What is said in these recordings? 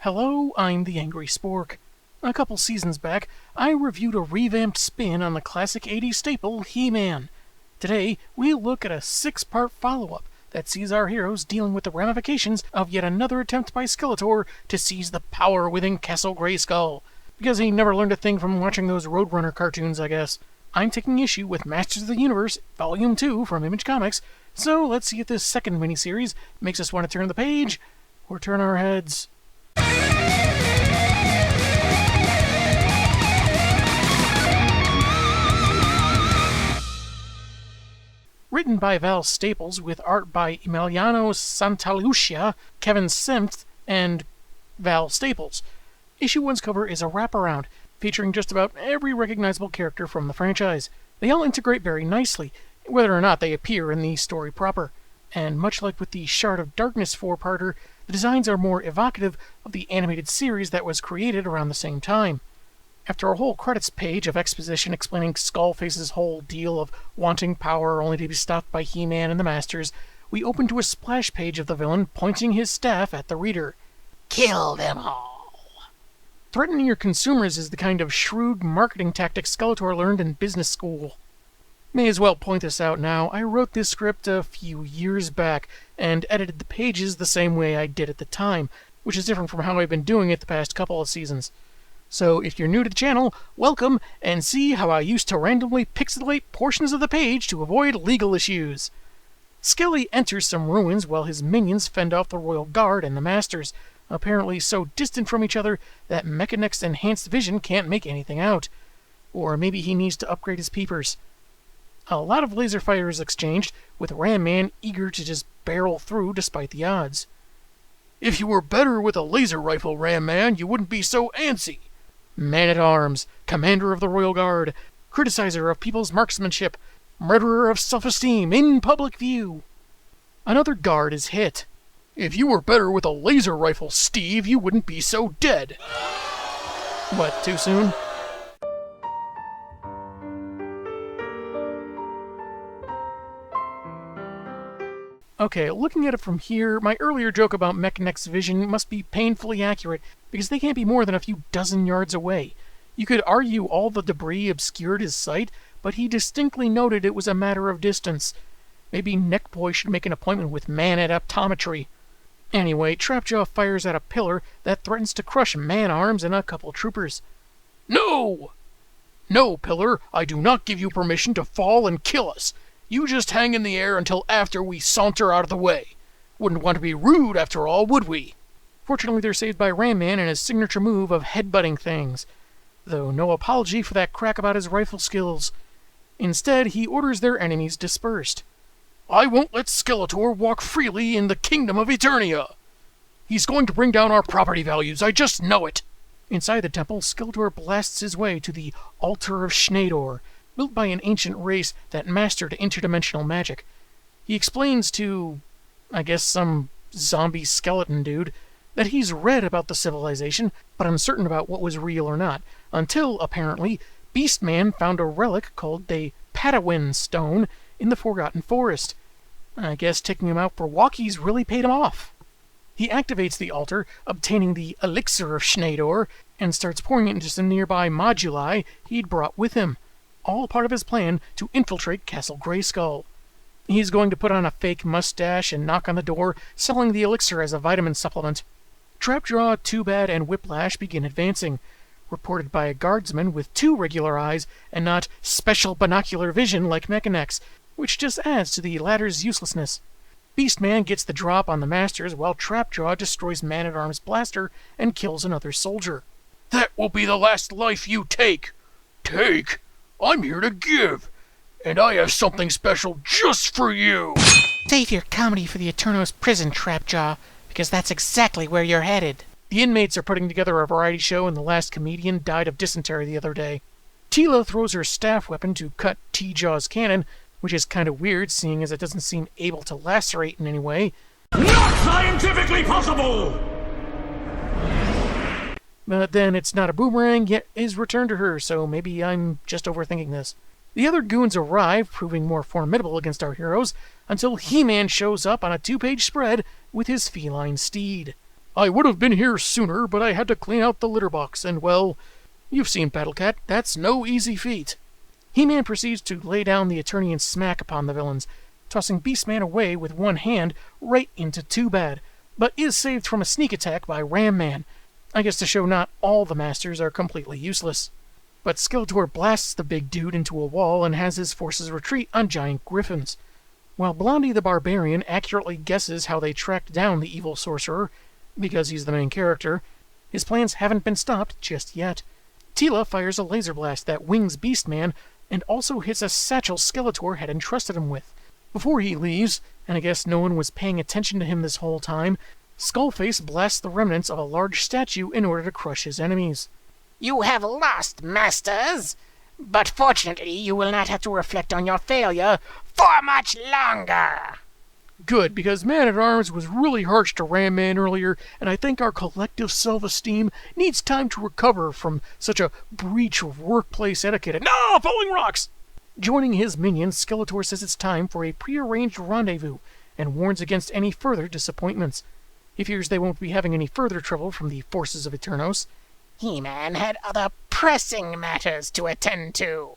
Hello, I'm the Angry Spork. A couple seasons back, I reviewed a revamped spin on the classic 80s staple, He-Man. Today, we look at a 6-part follow-up that sees our heroes dealing with the ramifications of yet another attempt by Skeletor to seize the power within Castle Grayskull. Because he never learned a thing from watching those Roadrunner cartoons, I guess. I'm taking issue with Masters of the Universe, Volume 2 from Image Comics, so let's see if this second miniseries makes us want to turn the page or turn our heads. Written by Val Staples with art by Emiliano Santalucia, Kevin Simpth, and Val Staples. Issue 1's cover is a wraparound, featuring just about every recognizable character from the franchise. They all integrate very nicely, whether or not they appear in the story proper. And much like with the Shard of Darkness 4-parter, the designs are more evocative of the animated series that was created around the same time. After a whole credits page of exposition explaining Skullface's whole deal of wanting power only to be stopped by He-Man and the Masters, we open to a splash page of the villain pointing his staff at the reader. Kill them all! Threatening your consumers is the kind of shrewd marketing tactic Skeletor learned in business school. May as well point this out now, I wrote this script a few years back, and edited the pages the same way I did at the time, which is different from how I've been doing it the past couple of seasons. So if you're new to the channel, welcome, and see how I used to randomly pixelate portions of the page to avoid legal issues. Skelly enters some ruins while his minions fend off the Royal Guard and the Masters, apparently so distant from each other that Mechanex's enhanced vision can't make anything out. Or maybe he needs to upgrade his peepers. A lot of laser fire is exchanged, with Ram Man eager to just barrel through despite the odds. If you were better with a laser rifle, Ram Man, you wouldn't be so antsy. Man-at-Arms, commander of the Royal Guard, criticizer of people's marksmanship, murderer of self-esteem in public view. Another guard is hit. If you were better with a laser rifle, Steve, you wouldn't be so dead. What, too soon? Okay, looking at it from here, my earlier joke about Mechanex's vision must be painfully accurate, because they can't be more than a few dozen yards away. You could argue all the debris obscured his sight, but he distinctly noted it was a matter of distance. Maybe Neckboy should make an appointment with Man at Optometry. Anyway, Trapjaw fires at a pillar that threatens to crush Man-Arms and a couple troopers. No! No, Pillar, I do not give you permission to fall and kill us. You just hang in the air until after we saunter out of the way. Wouldn't want to be rude after all, would we? Fortunately, they're saved by Ram Man and his signature move of headbutting things. Though no apology for that crack about his rifle skills. Instead, he orders their enemies dispersed. I won't let Skeletor walk freely in the kingdom of Eternia. He's going to bring down our property values, I just know it. Inside the temple, Skeletor blasts his way to the Altar of Schneidor, built by an ancient race that mastered interdimensional magic. He explains to, I guess, some zombie skeleton dude, that he's read about the civilization, but uncertain about what was real or not, until, apparently, Beastman found a relic called the Patawin Stone in the Forgotten Forest. I guess taking him out for walkies really paid him off. He activates the altar, obtaining the Elixir of Schneidor, and starts pouring it into some nearby moduli he'd brought with him. All part of his plan to infiltrate Castle Grayskull. He's going to put on a fake mustache and knock on the door, selling the elixir as a vitamin supplement. Trapjaw, Too Bad, and Whiplash begin advancing, reported by a guardsman with 2 regular eyes and not special binocular vision like Mechanex, which just adds to the latter's uselessness. Beastman gets the drop on the Masters while Trapjaw destroys Man-at-Arms' blaster and kills another soldier. That will be the last life you take! Take? I'm here to give, and I have something special just for you! Save your comedy for the Eternos prison, Trapjaw, because that's exactly where you're headed. The inmates are putting together a variety show, and the last comedian died of dysentery the other day. Teela throws her staff weapon to cut T-Jaw's cannon, which is kind of weird, seeing as it doesn't seem able to lacerate in any way. Not scientifically possible! But then it's not a boomerang, yet is returned to her, so maybe I'm just overthinking this. The other goons arrive, proving more formidable against our heroes, until He-Man shows up on a 2-page spread with his feline steed. I would have been here sooner, but I had to clean out the litter box, and well, you've seen Battle Cat, that's no easy feat. He-Man proceeds to lay down the Eternian smack upon the villains, tossing Beastman away with one hand right into Too Bad, but is saved from a sneak attack by Ram Man, I guess to show not all the masters are completely useless. But Skeletor blasts the big dude into a wall and has his forces retreat on giant griffins. While Blondie the Barbarian accurately guesses how they tracked down the evil sorcerer, because he's the main character, his plans haven't been stopped just yet. Teela fires a laser blast that wings Beastman and also hits a satchel Skeletor had entrusted him with. Before he leaves, and I guess no one was paying attention to him this whole time, Skullface blasts the remnants of a large statue in order to crush his enemies. You have lost, masters, but fortunately you will not have to reflect on your failure for much longer. Good, because Man-at-Arms was really harsh to Ram Man earlier, and I think our collective self-esteem needs time to recover from such a breach of workplace etiquette. No, falling rocks! Joining his minions, Skeletor says it's time for a prearranged rendezvous, and warns against any further disappointments. He fears they won't be having any further trouble from the forces of Eternos. He-Man had other pressing matters to attend to.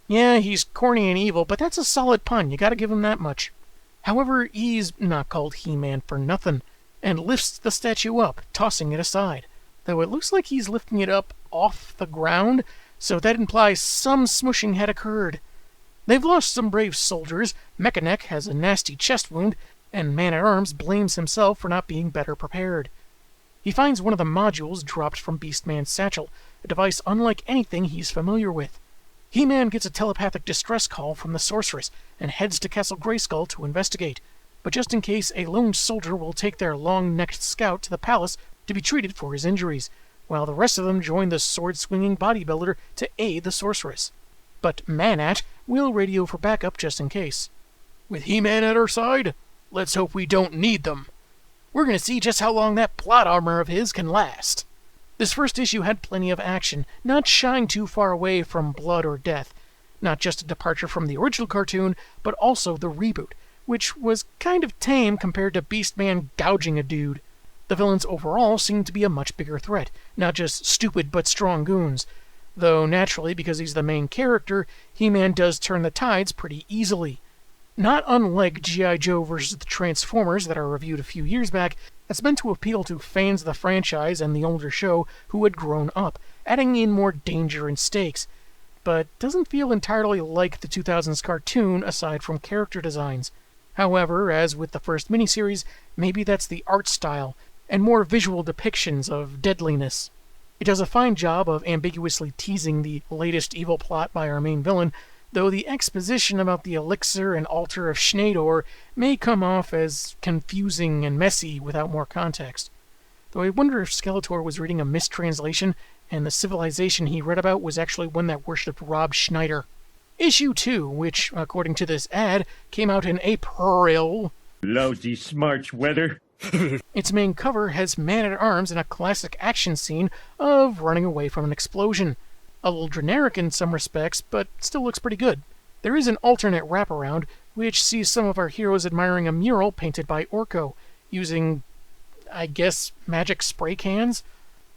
Yeah, he's corny and evil, but that's a solid pun, you gotta give him that much. However, he's not called He-Man for nothing, and lifts the statue up, tossing it aside. Though it looks like he's lifting it up off the ground, so that implies some smushing had occurred. They've lost some brave soldiers, Mechaneck has a nasty chest wound, and Man-at-Arms blames himself for not being better prepared. He finds one of the modules dropped from Beastman's satchel, a device unlike anything he's familiar with. He-Man gets a telepathic distress call from the sorceress and heads to Castle Grayskull to investigate, but just in case, a lone soldier will take their long-necked scout to the palace to be treated for his injuries, while the rest of them join the sword-swinging bodybuilder to aid the sorceress. But Man-At will radio for backup just in case. With He-Man at our side, let's hope we don't need them. We're going to see just how long that plot armor of his can last. This first issue had plenty of action, not shying too far away from blood or death. Not just a departure from the original cartoon, but also the reboot, which was kind of tame compared to Beastman gouging a dude. The villains overall seemed to be a much bigger threat, not just stupid but strong goons. Though naturally, because he's the main character, He-Man does turn the tides pretty easily. Not unlike G.I. Joe vs. the Transformers that I reviewed a few years back, it's meant to appeal to fans of the franchise and the older show who had grown up, adding in more danger and stakes, but doesn't feel entirely like the 2000s cartoon aside from character designs. However, as with the first miniseries, maybe that's the art style, and more visual depictions of deadliness. It does a fine job of ambiguously teasing the latest evil plot by our main villain, though the exposition about the elixir and altar of Schneidor may come off as confusing and messy without more context. Though I wonder if Skeletor was reading a mistranslation and the civilization he read about was actually one that worshipped Rob Schneider. Issue 2, which, according to this ad, came out in April. Lousy smarch weather. Its main cover has Man-at-Arms in a classic action scene of running away from an explosion. A little generic in some respects, but still looks pretty good. There is an alternate wraparound, which sees some of our heroes admiring a mural painted by Orko, using, I guess, magic spray cans?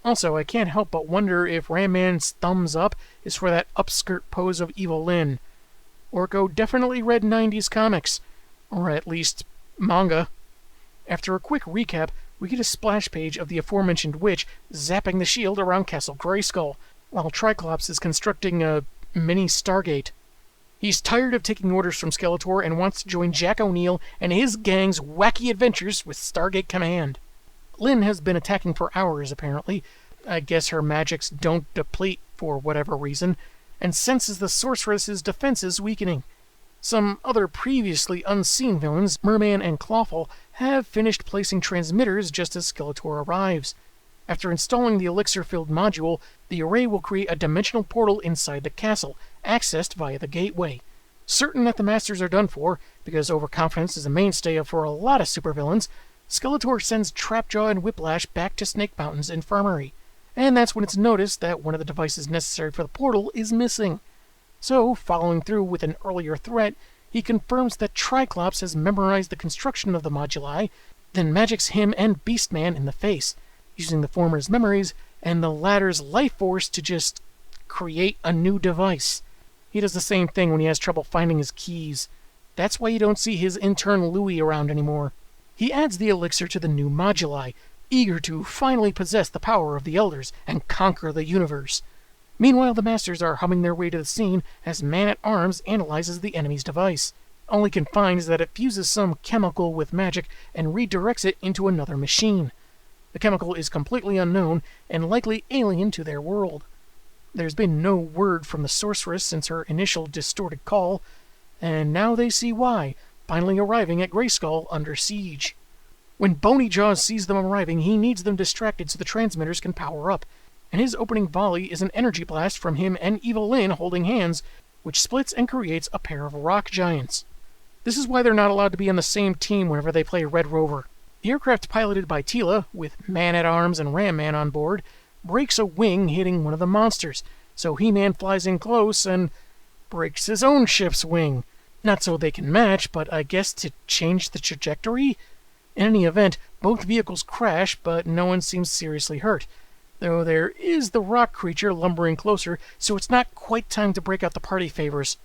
Also, I can't help but wonder if Ram Man's thumbs up is for that upskirt pose of Evil-Lyn. Orko definitely read 90s comics, or at least manga. After a quick recap, we get a splash page of the aforementioned witch zapping the shield around Castle Grayskull, while Triclops is constructing a mini Stargate. He's tired of taking orders from Skeletor and wants to join Jack O'Neill and his gang's wacky adventures with Stargate Command. Lyn has been attacking for hours, apparently. I guess her magics don't deplete for whatever reason, and senses the sorceress's defenses weakening. Some other previously unseen villains, Merman and Clawful, have finished placing transmitters just as Skeletor arrives. After installing the elixir-filled module, the array will create a dimensional portal inside the castle, accessed via the gateway. Certain that the Masters are done for, because overconfidence is a mainstay for a lot of supervillains, Skeletor sends Trapjaw and Whiplash back to Snake Mountain's infirmary, and that's when it's noticed that one of the devices necessary for the portal is missing. So, following through with an earlier threat, he confirms that Triclops has memorized the construction of the moduli, then magics him and Beastman in the face, using the former's memories and the latter's life force to just create a new device. He does the same thing when he has trouble finding his keys. That's why you don't see his intern Louis around anymore. He adds the elixir to the new moduli, eager to finally possess the power of the Elders and conquer the universe. Meanwhile, the Masters are humming their way to the scene as Man-at-Arms analyzes the enemy's device. All he can find is that it fuses some chemical with magic and redirects it into another machine. The chemical is completely unknown and likely alien to their world. There's been no word from the sorceress since her initial distorted call, and now they see why, finally arriving at Grayskull under siege. When Bony Jaws sees them arriving, he needs them distracted so the transmitters can power up, and his opening volley is an energy blast from him and Evil-Lyn holding hands, which splits and creates a pair of rock giants. This is why they're not allowed to be on the same team whenever they play Red Rover. The aircraft piloted by Teela, with Man-at-Arms and Ram-Man on board, breaks a wing hitting one of the monsters, so He-Man flies in close and breaks his own ship's wing. Not so they can match, but I guess to change the trajectory? In any event, both vehicles crash, but no one seems seriously hurt. Though there is the rock creature lumbering closer, so it's not quite time to break out the party favors.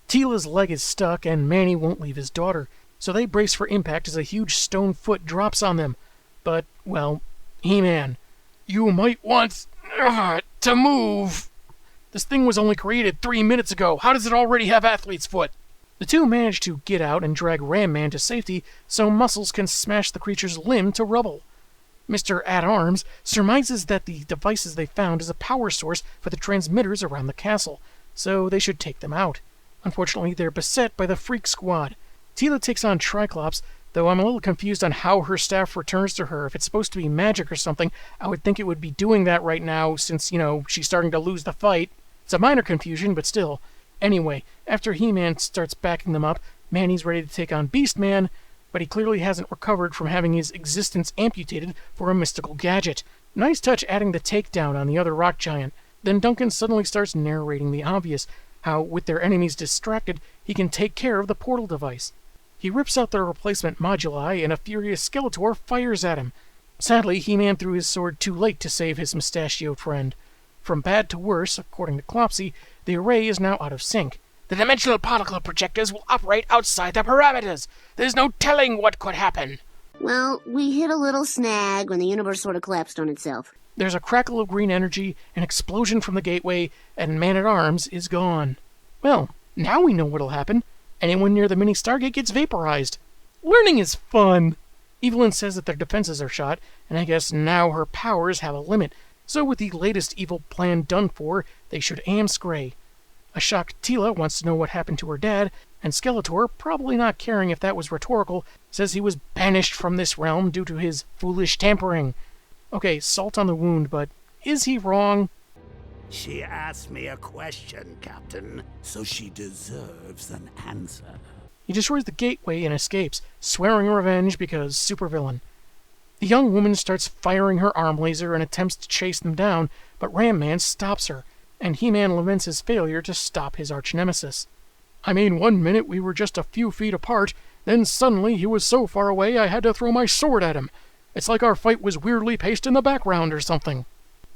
Teela's leg is stuck, and Manny won't leave his daughter, so they brace for impact as a huge stone foot drops on them. But, well, He-Man, you might want to move. This thing was only created 3 minutes ago. How does it already have athlete's foot? The two manage to get out and drag Ram-Man to safety so Muscles can smash the creature's limb to rubble. Mr. At-Arms surmises that the devices they found is a power source for the transmitters around the castle, so they should take them out. Unfortunately, they're beset by the Freak Squad. Teela takes on Triclops, though I'm a little confused on how her staff returns to her. If it's supposed to be magic or something, I would think it would be doing that right now since, she's starting to lose the fight. It's a minor confusion, but still. Anyway, after He-Man starts backing them up, Manny's ready to take on Beastman, but he clearly hasn't recovered from having his existence amputated for a mystical gadget. Nice touch adding the takedown on the other rock giant. Then Duncan suddenly starts narrating the obvious, how, with their enemies distracted, he can take care of the portal device. He rips out their replacement moduli, and a furious Skeletor fires at him. Sadly, He-Man threw his sword too late to save his mustachioed friend. From bad to worse, according to Clopsy, the array is now out of sync. The dimensional particle projectors will operate outside the parameters. There's no telling what could happen. Well, we hit a little snag when the universe sort of collapsed on itself. There's a crackle of green energy, an explosion from the gateway, and Man-at-Arms is gone. Well, now we know what'll happen. Anyone near the mini Stargate gets vaporized. Learning is fun! Evil-Lyn says that their defenses are shot, and I guess now her powers have a limit. So with the latest evil plan done for, they should amscray. A shocked Teela wants to know what happened to her dad, and Skeletor, probably not caring if that was rhetorical, says he was banished from this realm due to his foolish tampering. Okay, salt on the wound, but is he wrong? She asked me a question, Captain, so she deserves an answer. He destroys the gateway and escapes, swearing revenge because supervillain. The young woman starts firing her arm laser and attempts to chase them down, but Ram-Man stops her, and He-Man laments his failure to stop his arch-nemesis. I mean, 1 minute we were just a few feet apart, then suddenly he was so far away I had to throw my sword at him. It's like our fight was weirdly paced in the background or something.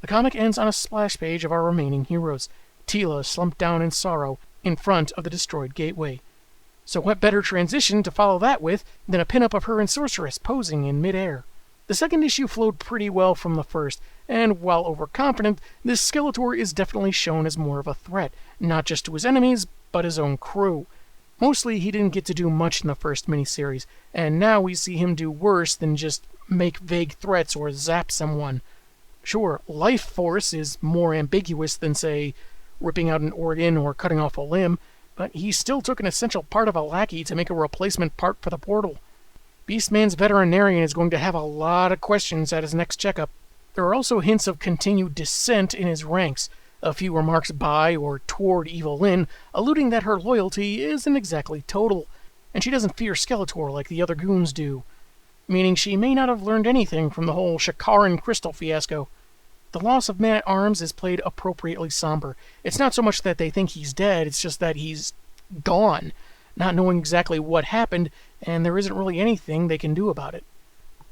The comic ends on a splash page of our remaining heroes, Teela slumped down in sorrow in front of the destroyed gateway. So what better transition to follow that with than a pinup of her and Sorceress posing in midair? The second issue flowed pretty well from the first, and while overconfident, this Skeletor is definitely shown as more of a threat, not just to his enemies, but his own crew. Mostly he didn't get to do much in the first miniseries, and now we see him do worse than just make vague threats or zap someone. Sure, life force is more ambiguous than, say, ripping out an organ or cutting off a limb, but he still took an essential part of a lackey to make a replacement part for the portal. Beastman's veterinarian is going to have a lot of questions at his next checkup. There are also hints of continued descent in his ranks, a few remarks by or toward Evil-Lyn, alluding that her loyalty isn't exactly total, and she doesn't fear Skeletor like the other goons do, meaning she may not have learned anything from the whole Shakaran crystal fiasco. The loss of Man-at-Arms is played appropriately somber. It's not so much that they think he's dead, it's just that he's gone, not knowing exactly what happened, and there isn't really anything they can do about it.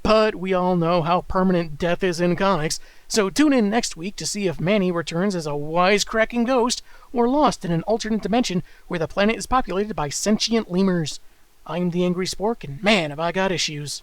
But we all know how permanent death is in comics, so tune in next week to see if Manny returns as a wisecracking ghost or lost in an alternate dimension where the planet is populated by sentient lemurs. I'm the Angry Spork, and man, have I got issues.